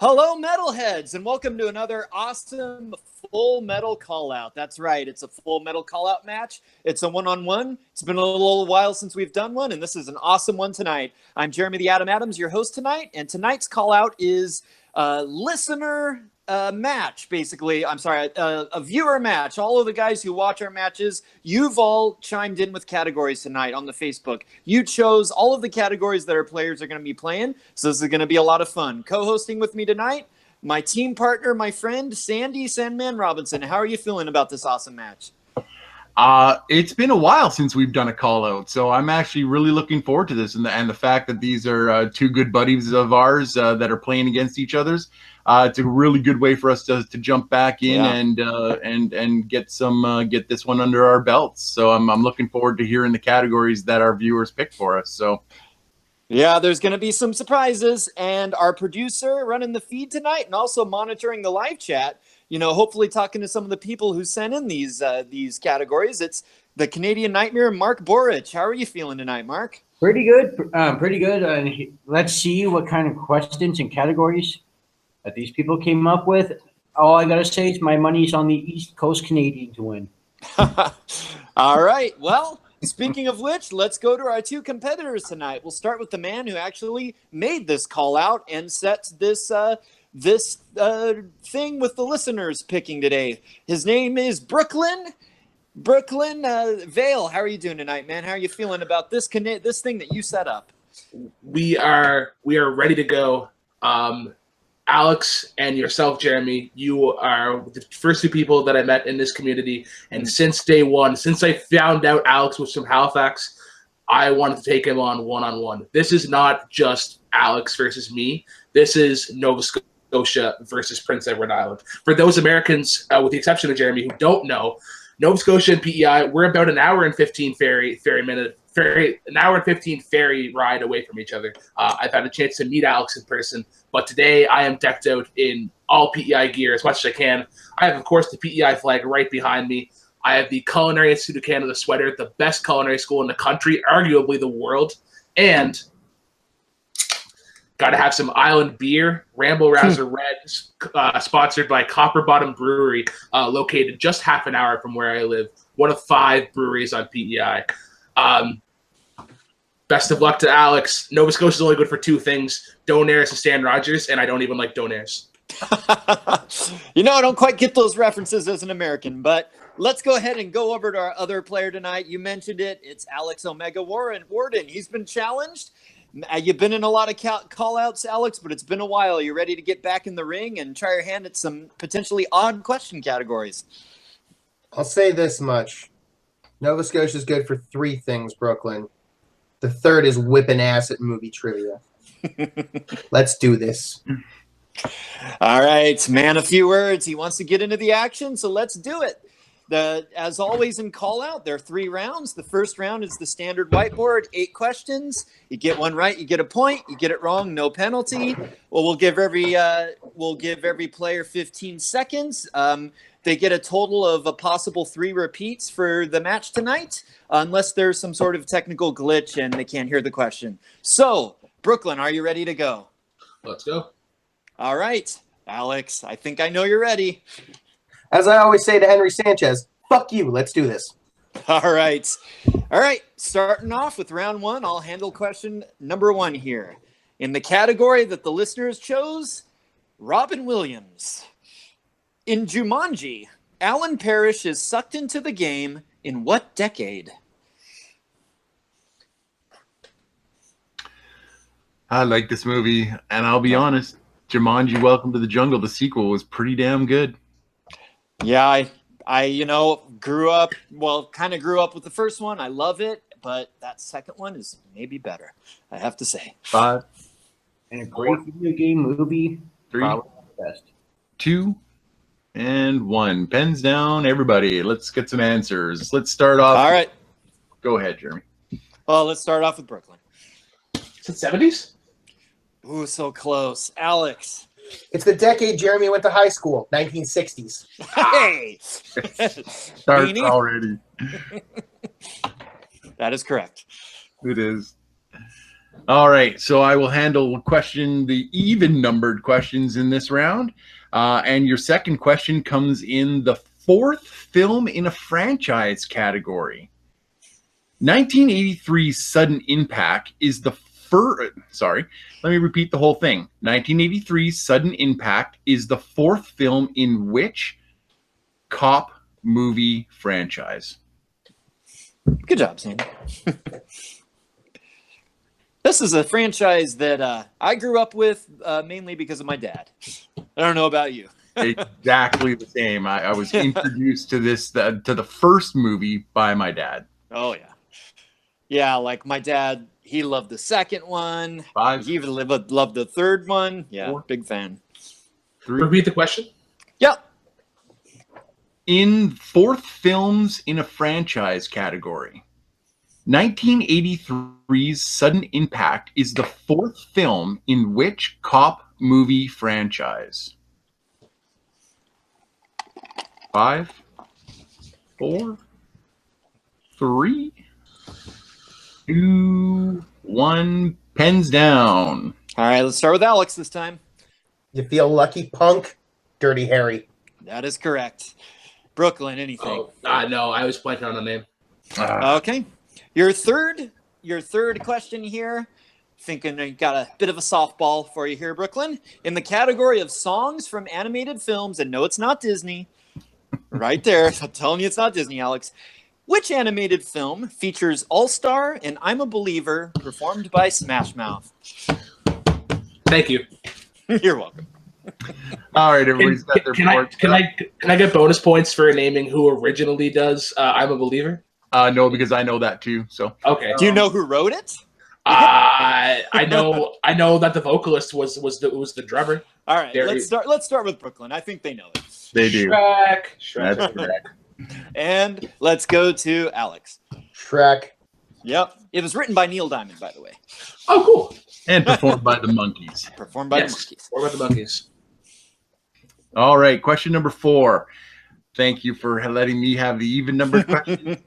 Hello, metalheads, and welcome to another awesome Full Metal Callout. That's right, it's a Full Metal Callout match. It's a one-on-one. It's been a little while since we've done one, and this is an awesome one tonight. I'm Jeremy the Atom Adams, your host tonight, and tonight's callout is a listener match, basically. I'm sorry, a viewer match. All of the guys who watch our matches, you've all chimed in with categories tonight on the Facebook. You chose all of the categories that our players are going to be playing, so this is going to be a lot of fun. Co-hosting with me tonight, my team partner, my friend, Sandy Sandman Robinson. How are you feeling about this awesome match? It's been a while since we've done a call out, so I'm actually really looking forward to this, and the fact that these are two good buddies of ours that are playing against each other's. It's a really good way for us to jump back in and get this one under our belts. So I'm looking forward to hearing the categories that our viewers pick for us. So. Yeah, there's going to be some surprises, and our producer running the feed tonight and also monitoring the live chat, hopefully talking to some of the people who sent in these categories. It's the Canadian Nightmare, Mark Borich. How are you feeling tonight, Mark? Pretty good. Pretty good. Let's see what kind of questions and categories that these people came up with. All I got to say is my money's on the East Coast Canadian to win. All right. Well, speaking of which, let's go to our two competitors tonight. We'll start with the man who actually made this call out and set this thing with the listeners picking today. His name is Brooklyn Vail. How are you doing tonight, man? How are you feeling about this thing that you set up? We are ready to go. Alex and yourself, Jeremy, you are the first two people that I met in this community. And since day one, since I found out Alex was from Halifax, I wanted to take him on one-on-one. This is not just Alex versus me. This is Nova Scotia versus Prince Edward Island. For those Americans, with the exception of Jeremy, who don't know, Nova Scotia and PEI, we're about an hour and 15 ferry ride away from each other. I've had a chance to meet Alex in person, but today I am decked out in all PEI gear as much as I can. I have, of course, the PEI flag right behind me. I have the Culinary Institute of Canada sweater, the best culinary school in the country, arguably the world, and got to have some island beer, Ramble Rouser Red, sponsored by Copper Bottom Brewery, located just half an hour from where I live. One of 5 breweries on PEI. Best of luck to Alex. Nova Scotia is only good for 2 things: Donairs and Stan Rogers, and I don't even like Donairs. I don't quite get those references as an American, but let's go ahead and go over to our other player tonight. You mentioned it. It's Alex Omega Worden. He's been challenged. You've been in a lot of call-outs, Alex, but it's been a while. Are you ready to get back in the ring and try your hand at some potentially odd question categories? I'll say this much. Nova Scotia is good for 3 things, Brooklyn. The third is whipping ass at movie trivia. Let's do this. All right, man, a few words. He wants to get into the action, so let's do it. As always in call out, there are 3 rounds. The first round is the standard whiteboard, 8 questions. You get one right, you get a point. You get it wrong, no penalty. Well, we'll give every player 15 seconds. They get a total of a possible 3 repeats for the match tonight, unless there's some sort of technical glitch and they can't hear the question. So, Brooklyn, are you ready to go? Let's go. All right, Alex, I think I know you're ready. As I always say to Henry Sanchez, fuck you, let's do this. All right. Starting off with round 1, I'll handle question number 1 here. In the category that the listeners chose, Robin Williams. In Jumanji, Alan Parrish is sucked into the game in what decade? I like this movie, and I'll be honest, Jumanji: Welcome to the Jungle, the sequel, was pretty damn good. Yeah, I grew up with the first one. I love it, but that second one is maybe better, I have to say. 5. And a great video game movie. 3, probably the best. 2, and 1. Pens down, everybody. Let's get some answers. Let's start off. All right. Go ahead, Jeremy. Well, let's start off with Brooklyn. Is it 70s? Ooh, so close. Alex. It's the decade Jeremy went to high school, 1960s. Hey! Starts already. That is correct. It is. All right, so I will handle the even-numbered questions in this round. And your second question comes in the fourth film in a franchise category. 1983's Sudden Impact is the first. Sorry, let me repeat the whole thing. 1983's Sudden Impact is the fourth film in which cop movie franchise? Good job, Sam. This is a franchise that I grew up with mainly because of my dad. I don't know about you. Exactly the same. I was introduced to this to the first movie by my dad. Oh yeah, yeah. Like my dad, he loved the second one. 5, He even loved the third one. Yeah, 4, big fan. 3. Repeat the question. Yep. In fourth films in a franchise category, 1983's Sudden Impact is the fourth film in which cop movie franchise? 5, 4, 3, 2, 1. Pens down. All right, let's start with Alex this time. You feel lucky, punk? Dirty Harry. That is correct. Brooklyn, anything? Oh, no, I was blanking on the name. Okay. Your third question here. Thinking I got a bit of a softball for you here, Brooklyn. In the category of songs from animated films, and no, it's not Disney. Right there. I'm telling you it's not Disney, Alex. Which animated film features All-Star and I'm a Believer performed by Smash Mouth? Thank you. You're welcome. All right, everybody's got their boards. Can I get bonus points for naming who originally does I'm a Believer? No, because I know that too. So Okay. Do you know who wrote it? I know that the vocalist was the drummer. All right, There let's start with Brooklyn. I think they know it. they do. Shrek. That's correct. And let's go to Alex. Shrek. Yep. It was written by Neil Diamond, by the way. Oh, cool. And performed by the Monkees. Performed by the Yes. Monkees. What about the Monkeys? All right, question number 4. Thank you for letting me have the even numbered question.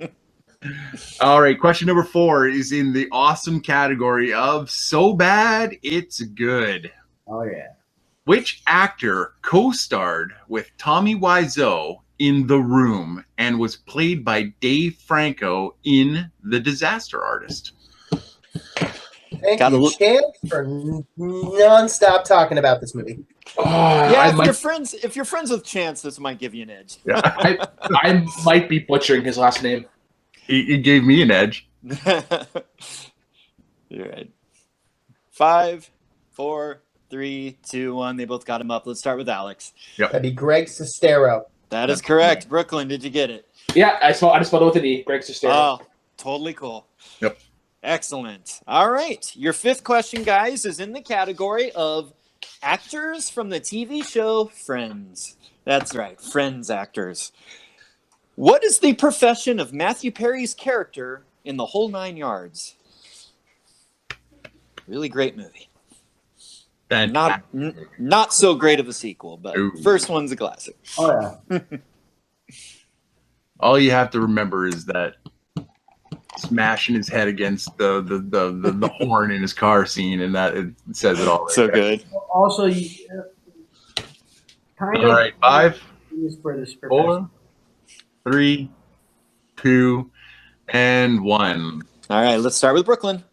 All right, question number 4 is in the awesome category of so bad it's good. Oh yeah. Which actor co-starred with Tommy Wiseau in The Room and was played by Dave Franco in The Disaster Artist? Thank Gotta you, look- Chance, for non-stop talking about this movie. Oh, Yeah, I if you're friends with Chance, this might give you an edge. I might be butchering his last name. It gave me an edge. You're right. 5, 4, 3, 2, 1. They both got him up. Let's start with Alex. That'd be Greg Sestero. That is correct. Brooklyn, did you get it? Yeah, I just spelled it with an E. Greg Sestero. Oh, totally cool. Yep. Excellent. All right. Your fifth question, guys, is in the category of actors from the TV show Friends. That's right. Friends actors. What is the profession of Matthew Perry's character in The Whole 9 Yards? Really great movie. Not so great of a sequel, but Ooh. first one's a classic. Oh yeah. All you have to remember is that smashing his head against the horn in his car scene, and that it says it all. Right So there. good. Also, kind All of. right, 5, Used for this 4, 3, 2, and 1. All right, let's start with Brooklyn.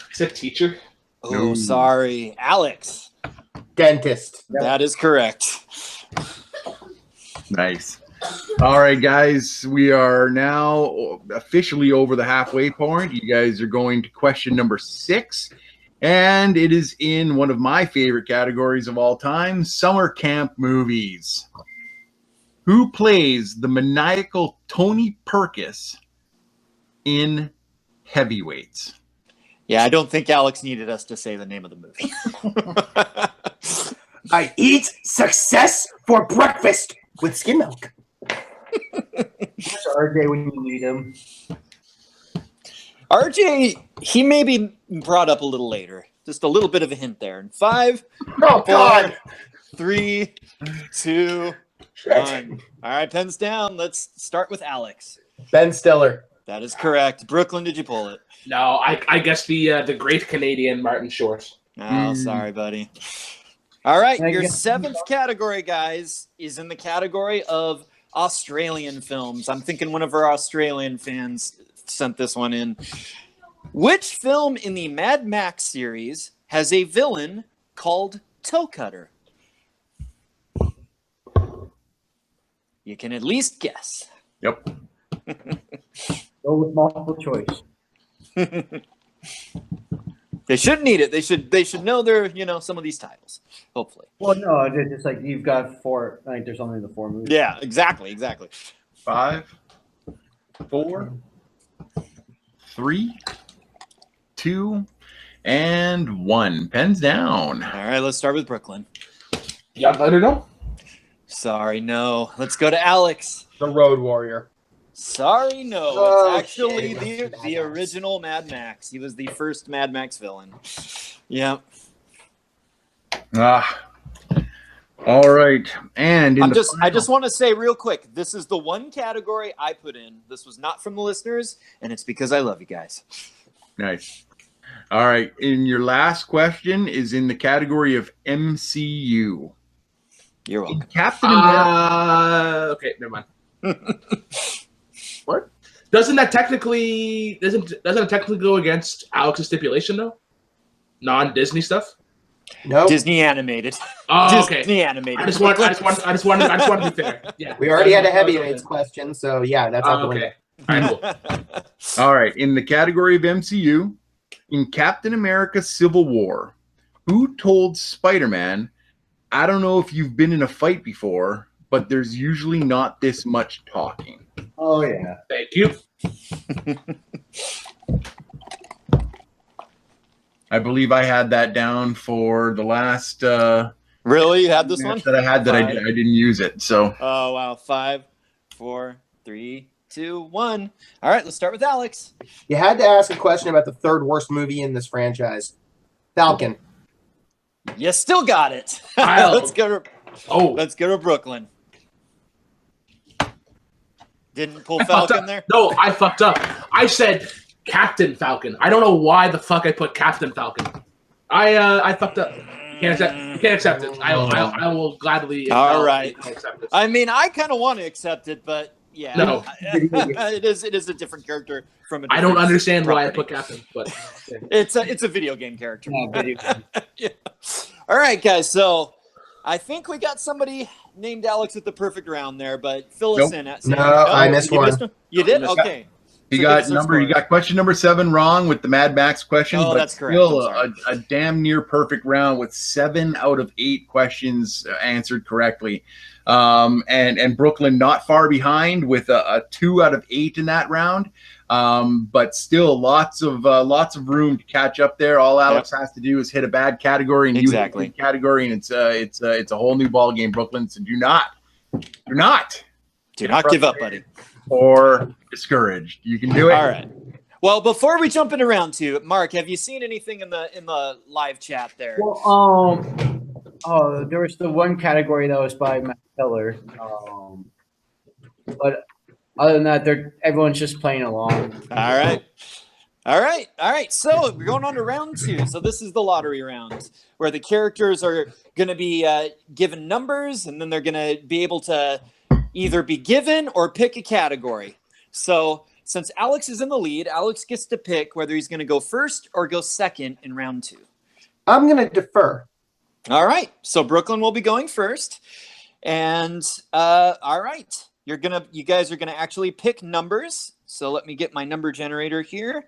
He's a teacher. Oh, No. sorry. Alex. Dentist. Yep. That is correct. Nice. All right, guys, we are now officially over the halfway point. You guys are going to question number 6, and it is in one of my favorite categories of all time, summer camp movies. Who plays the maniacal Tony Perkis in Heavyweights? Yeah, I don't think Alex needed us to say the name of the movie. I eat success for breakfast with skim milk. Where's RJ when you need him? RJ, he may be brought up a little later. Just a little bit of a hint there. In 5, Oh, God. 3, 2, 1. All right, pens down. Let's start with Alex. Ben Stiller. That is correct. Brooklyn, did you pull it? No, I guess the great Canadian Martin Short. Oh, sorry, buddy. All right, Can I your get- 7th category, guys, is in the category of Australian films. I'm thinking one of our Australian fans sent this one in. Which film in the Mad Max series has a villain called Toe Cutter? You can at least guess. Yep. Go with multiple choice. They shouldn't need it. They should know their, some of these titles. Hopefully. Well, no, it's just like you've got 4. Like there's only the 4 movies. Yeah, exactly. 5, 4, 3, 2, and 1. Pens down. All right, let's start with Brooklyn. Yeah, let her know. Sorry, no. Let's go to Alex. The Road Warrior. Sorry, no. Oh, It's actually shit. the Mad Max. original Mad Max. He was the first Mad Max villain. Yeah. All right. And in I just want to say real quick, this is the one category I put in. This was not from the listeners, and it's because I love you guys. Nice. All right. And your last question is in the category of MCU. You're In welcome. Captain America. Okay, never mind. What? Doesn't it technically go against Alex's stipulation though? Non-Disney stuff. Nope. Disney animated. Oh, okay. Disney animated. I just wanted to be fair. Yeah. We already had a heavyweights question, so yeah, that's out the window. Okay. All right, cool. All right. In the category of MCU, in Captain America Civil War, who told Spider-Man, I don't know if you've been in a fight before, but there's usually not this much talking? Oh yeah. Thank you. I believe I had that down for the last Really? You had this match one? that I had that I didn't use it. So Oh, wow. 5, 4, 3, 2, 1. All right, let's start with Alex. You had to ask a question about the 3rd worst movie in this franchise. Falcon. You still got it. I'll- Let's go to Brooklyn. Didn't pull I fucked Falcon up. there? No, I fucked up. I said Captain Falcon. I don't know why the fuck I put Captain Falcon. I fucked up. You can't accept it. I will gladly. All right. Accept it. I mean, I kind of want to accept it, but yeah. No. it is a different character from a I don't different understand why I property. put Captain, but It's a video game character. Yeah, video game. Yeah. All right, guys. So I think we got somebody named Alex with the perfect round there, but fill us Nope. in. No, I missed you one. You did? You missed Okay. you So got give us a you got question number 7 wrong with the Mad Max question, Oh, but that's correct. still I'm a damn near perfect round with 7 out of 8 questions answered correctly. And Brooklyn not far behind with a 2 out of 8 in that round. But still lots of room to catch up there. All Alex has to do is hit a bad category and you hit a good category, and it's a whole new ball game, Brooklyn. So do not give up, buddy. or discouraged. You can do it. All right. Well, before we jump into round 2, Mark, have you seen anything in the live chat there? Well, there was the one category that was by Matt Keller. But other than that, everyone's just playing along. All right. So we're going on to round 2. So this is the lottery round where the characters are going to be given numbers, and then they're going to be able to either be given or pick a category. So since Alex is in the lead, Alex gets to pick whether he's going to go first or go second in round 2. I'm going to defer. All right. So Brooklyn will be going first. And all right. You guys are going to actually pick numbers. So let me get my number generator here,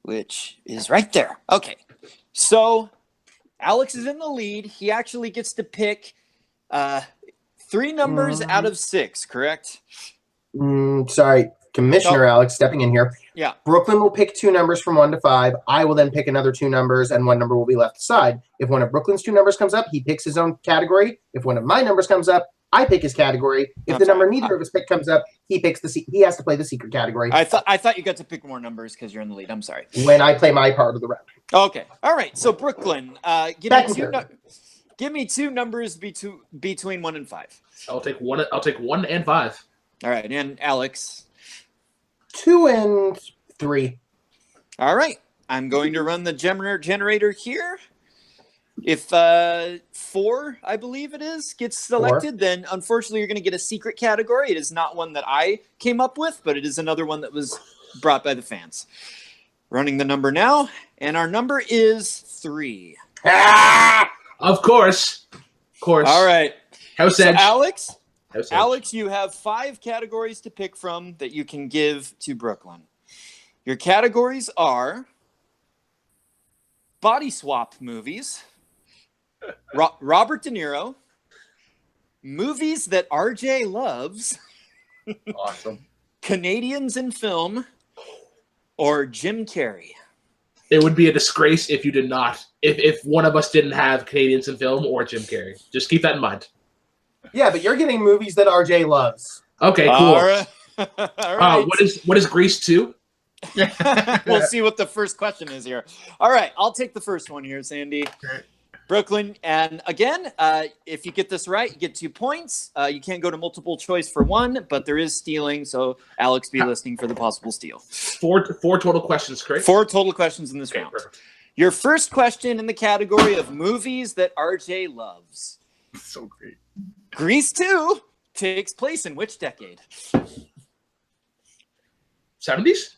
which is right there. Okay. So Alex is in the lead. He actually gets to pick 3 numbers out of 6, correct? Sorry, Commissioner Alex stepping in here. Yeah. Brooklyn will pick 2 numbers from 1 to 5. I will then pick another 2 numbers, and 1 number will be left aside. If one of Brooklyn's 2 numbers comes up, he picks his own category. If one of my numbers comes up, I pick his category. If I'm the sorry. number neither of us pick comes up, he picks he has to play the secret category I thought you got to pick more numbers because you're in the lead. I'm sorry. when I play my part of the round. Okay. All right. So Brooklyn, give Back me in turn. give me 2 numbers between 1 and 5. I'll take 1. I'll take 1 and 5. All right. And Alex. 2 and 3. All right. I'm going to run the generator here. If 4, I believe it is, gets selected, then unfortunately you're going to get a secret category. It is not one that I came up with, but it is another one that was brought by the fans. Running the number now, and our number is 3. Of course. All right. House Edge. So Alex, you have 5 categories to pick from that you can give to Brooklyn. Your categories are body swap movies, Robert De Niro, movies that RJ loves, Awesome. Canadians in film, or Jim Carrey. It would be a disgrace if you did not. If one of us didn't have Canadians in film or Jim Carrey. Just keep that in mind. Yeah, but you're getting movies that RJ loves. Okay, cool. All right. All right. What is Grease 2? We'll see what the first question is here. All right, I'll take the first one here, Sandy. Brooklyn, and again, if you get this right, you get 2 points. You can't go to multiple choice for 1, but there is stealing, so Alex be listening for the possible steal. 4 total questions, correct? 4 total questions in this Okay, round. perfect. Your first question in the category of movies that RJ loves. So great. Grease 2 takes place in which decade? 70s?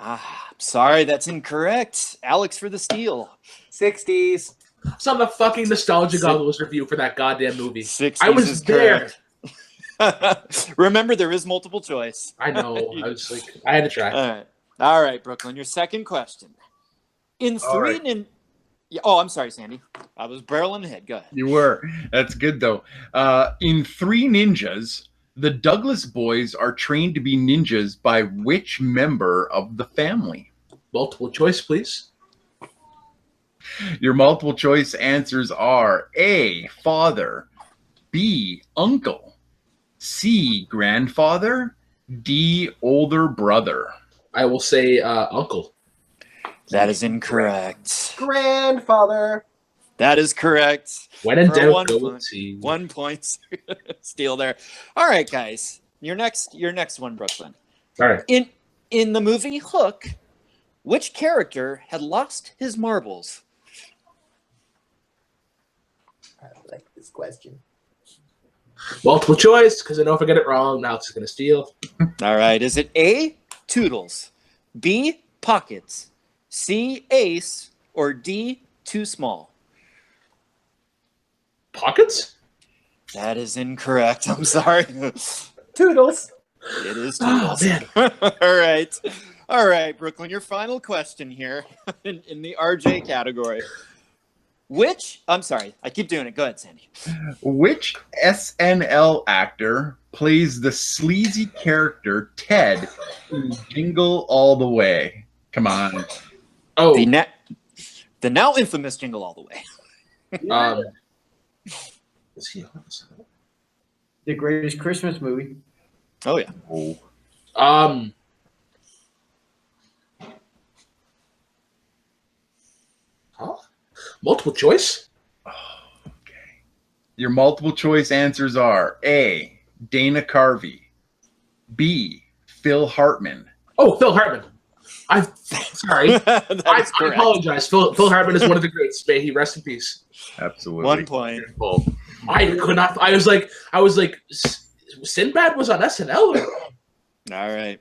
I'm sorry, that's incorrect. Alex for the steal. 60s. It's on the fucking Nostalgia Goggles review for that goddamn movie. 60s I was is there. correct. Remember, there is multiple choice. I know. I was like, I had to try. All right, Brooklyn. Your second question. In All three, right. oh, I'm sorry, Sandy. I was barreling ahead. Go ahead. You were. That's good, though. In 3 Ninjas, the Douglas boys are trained to be ninjas by which member of the family? Multiple choice, please. Your multiple choice answers are A, father, B, uncle, C, grandfather, D, older brother. I will say uncle. That is incorrect. Grandfather. That is correct. When in For a doubt, 1 go point. with C. 1 point. Steal there. All right, guys. Your next one, Brooklyn. All right. In the movie Hook, which character had lost his marbles? I like this question. Multiple choice, because I know if I get it wrong, now it's going to steal. All right. Is it A, Toodles, B, Pockets, C, Ace, or D, Too Small? Pockets? That is incorrect. I'm sorry. Toodles. It is Oh, Toodles. man. All right, Brooklyn, your final question here in the RJ category. I'm sorry, I keep doing it. Go ahead, Sandy. Which SNL actor plays the sleazy character Ted in Jingle All the Way? Come on. Oh, The now infamous Jingle All the Way. is he? The greatest Christmas movie. Oh, yeah. Huh? Multiple choice? Okay. Your multiple choice answers are A, Dana Carvey, B, Phil Hartman. Oh, Phil Hartman. I'm sorry. That I is correct. apologize. Phil Hartman is one of the greats. May he rest in peace. Absolutely. 1 point. I could not. I was like, Sinbad was on SNL. All right.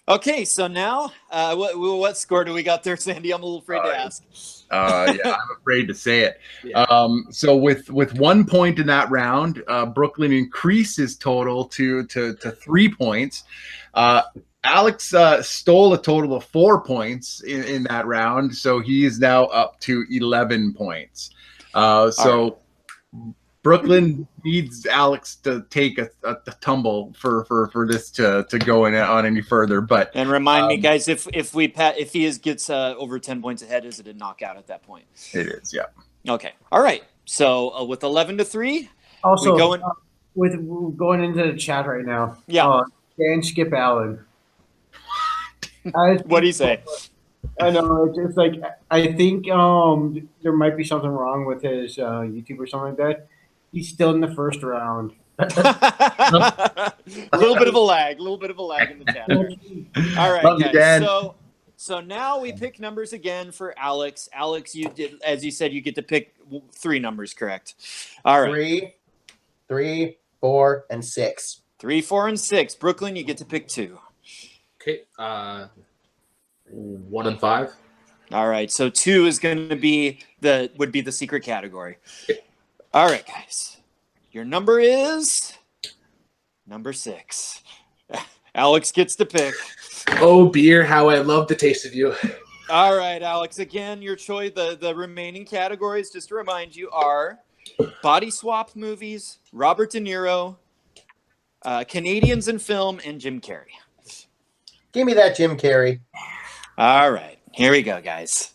Okay, so now, what score do we got there, Sandy? I'm a little afraid to ask. Yeah, I'm afraid to say it. Yeah. So with 1 point in that round, Brooklyn increases total to 3 points. Alex stole a total of 4 points in that round, so he is now up to 11 points. So Brooklyn needs Alex to take a tumble for this to go on any further. But And remind me, guys, if he gets over 10 points ahead, is it a knockout at that point? it is, yeah. Okay. All right. So with 11-3, Also, we going. we're going into the chat right now. Yeah. Dan Skip Allen. What do you say? I know. It's just like I think there might be something wrong with his YouTube or something like that. He's still in the first round. A little bit of a lag in the chat there. All right, Love you, Dan. guys. So now we pick numbers again for Alex. Alex, you did, as you said, you get to pick 3 numbers, correct? All right. 3, 4, and 6. 3, 4, and 6. Brooklyn, you get to pick 2. Okay. 1 and 5. All right. So 2 is going to be the secret category. All right, guys. Your number is number 6. Alex gets to pick. Oh, beer, how I love the taste of you. All right, Alex. Again, your choice. The remaining categories, just to remind you, are body swap movies, Robert De Niro, Canadians in film, and Jim Carrey. Give me that Jim Carrey. All right, here we go, guys.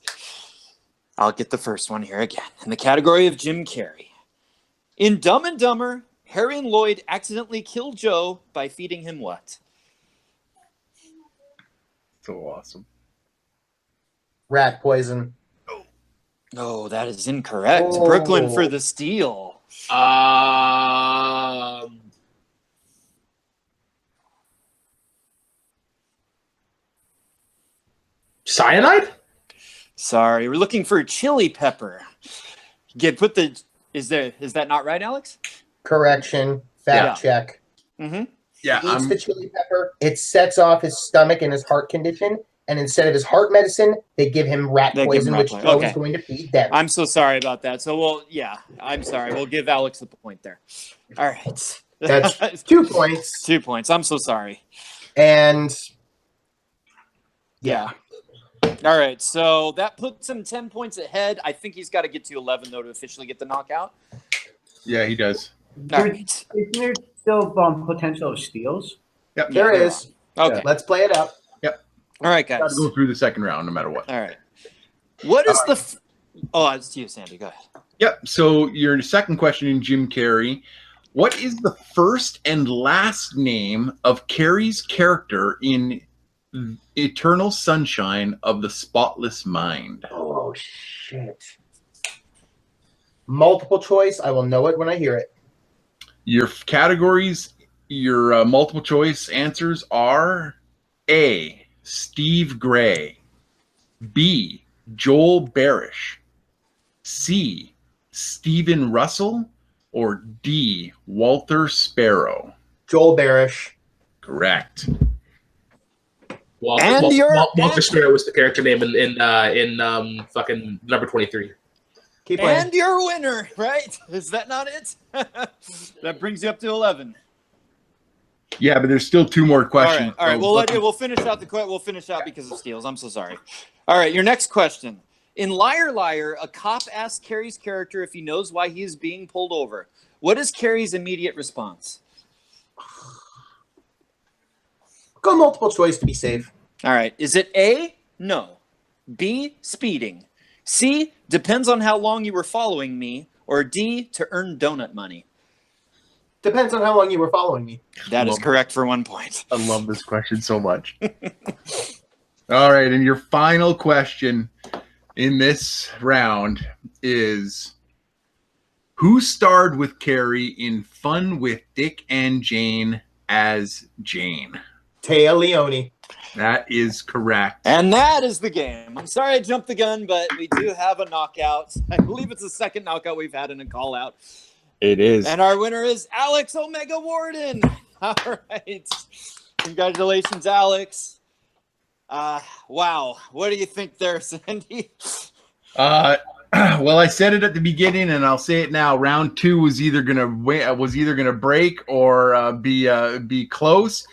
I'll get the first one here again. In the category of Jim Carrey. In Dumb and Dumber, Harry and Lloyd accidentally kill Joe by feeding him what? So awesome. Rat poison. Oh, that is incorrect. Oh. Brooklyn for the steal. Cyanide? Sorry, we're looking for chili pepper. Is that not right, Alex? Correction. Fact check. Mm-hmm. Yeah, He eats the chili pepper. It sets off his stomach and his heart condition. And instead of his heart medicine, they give him rat poison, which Joe is going to feed them. I'm so sorry about that. So I'm sorry. We'll give Alex the point there. All right. That's 2 points. 2 points. I'm so sorry. And yeah. All right. So that puts him 10 points ahead. I think he's got to get to 11 though to officially get the knockout. Yeah, he does. All right. Isn't there still potential of steals? Yep. there is. Okay. Let's play it out. All right, Got guys. to go through the second round no matter what. All right. What is it's to you, Sandy. Go ahead. Yep. So your second question in Jim Carrey. What is the first and last name of Carrey's character in Eternal Sunshine of the Spotless Mind? Oh, shit. Multiple choice. I will know it when I hear it. Your categories, your multiple choice answers are A, Steve Gray, B, Joel Barish, C, Stephen Russell, or D, Walter Sparrow. Joel Barish. Correct. Walter Sparrow was the character name in fucking number 23. Keep playing. And your winner, right? Is that not it? That brings you up to 11. Yeah, but there's still 2 more questions. All right. We'll finish out We'll finish out because of steals. I'm so sorry. All right. Your next question. In Liar Liar, a cop asks Carrey's character if he knows why he is being pulled over. What is Carrey's immediate response? Go multiple choice to be safe. All right. Is it A, no, B, speeding, C, depends on how long you were following me, or D, to earn donut money? Depends on how long you were following me. That is correct for 1 point. I love this question so much. All right, and your final question in this round is, who starred with Carrey in Fun with Dick and Jane as Jane? Téa Leoni. That is correct. And that is the game. I'm sorry I jumped the gun, but we do have a knockout. I believe it's the second knockout we've had in a call-out. It is. And our winner is Alex Omega Worden. All right. Congratulations, Alex. Wow. What do you think there, Sandy? Well, I said it at the beginning, and I'll say it now. Round 2 was either gonna break or be close.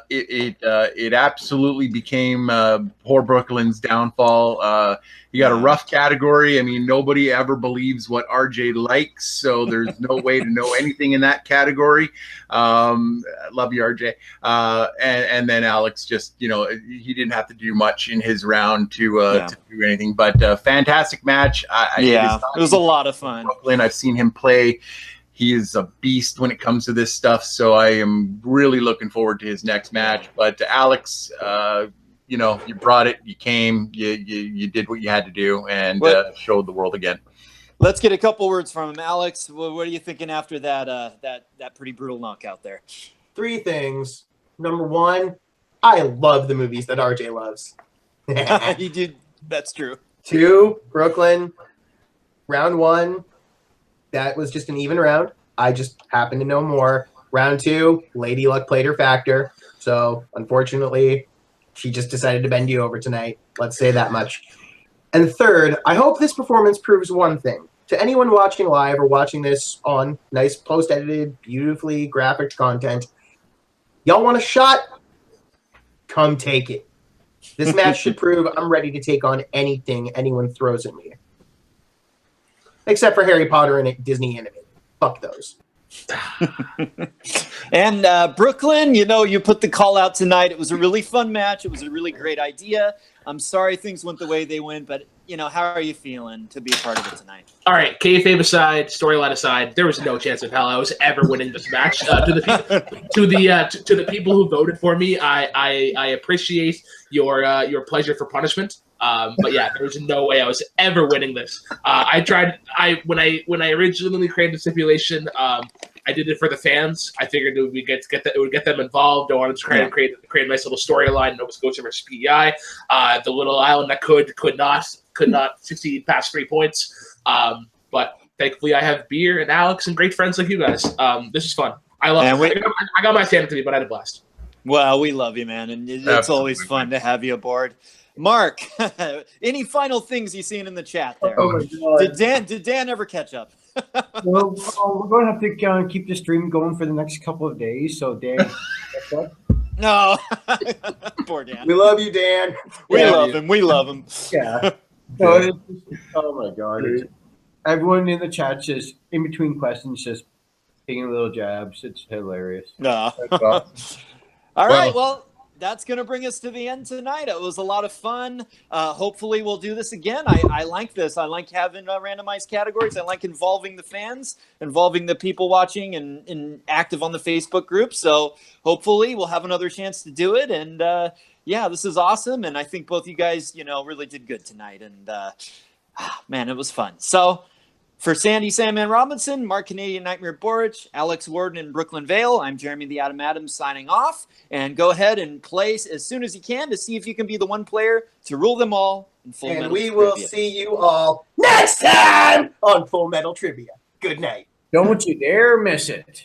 It absolutely became poor Brooklyn's downfall. You got a rough category. I mean, nobody ever believes what RJ likes, so there's no way to know anything in that category. Love you, RJ. And then Alex just, he didn't have to do much in his round to do anything. But fantastic match. It was a lot of fun. Brooklyn, I've seen him play. He is a beast when it comes to this stuff, so I am really looking forward to his next match. But Alex, you brought it, you came, you did what you had to do, and showed the world again. Let's get a couple words from him. Alex, what are you thinking after that pretty brutal knockout there? 3 things. Number 1, I love the movies that RJ loves. You did. That's true. 2, Brooklyn. Round 1, that was just an even round. I just happened to know more. Round 2, Lady Luck played her factor. So, unfortunately, she just decided to bend you over tonight. Let's say that much. And 3rd, I hope this performance proves one thing. To anyone watching live or watching this on nice post-edited, beautifully graphic content, y'all want a shot? Come take it. This match should prove I'm ready to take on anything anyone throws at me. Except for Harry Potter and Disney animated. Fuck those. And Brooklyn, you put the call out tonight. It was a really fun match. It was a really great idea. I'm sorry things went the way they went, but how are you feeling to be a part of it tonight? All right, kayfabe aside, storyline aside, there was no chance in hell I was ever winning this match. To the people who voted for me, I appreciate your pleasure for punishment. But yeah, there was no way I was ever winning this. When I originally created the stipulation, I did it for the fans. I figured it would get them involved. I wanted to create a nice little storyline. Nova Scotia versus PEI, the little island that could not succeed past 3 points. But thankfully, I have Beer and Alex and great friends like you guys. This is fun. I love it. I got my sanity, but I had a blast. Well, we love you, man, and it's always fun to have you aboard. Mark, any final things you seen in the chat there? Oh my God. Did Dan ever catch up? Well, we're going to have to keep the stream going for the next couple of days. So, Dan, no. Poor Dan. We love you, Dan. We love him. We love him. Yeah. So oh my God. Everyone in the chat just in between questions, just taking little jabs. It's hilarious. No. All right. Well, that's going to bring us to the end tonight. It was a lot of fun. Hopefully we'll do this again. I like this. I like having randomized categories. I like involving the fans, involving the people watching and active on the Facebook group. So hopefully we'll have another chance to do it. And yeah, this is awesome. And I think both you guys, really did good tonight. And man, it was fun. So for Sandy Sandman Robinson, Mark Canadian Nightmare Borich, Alex Worden and Brooklyn Vail, I'm Jeremy the Adam Adams signing off. And go ahead and play as soon as you can to see if you can be the one player to rule them all in Full Metal Trivia. And we will see you all next time on Full Metal Trivia. Good night. Don't you dare miss it.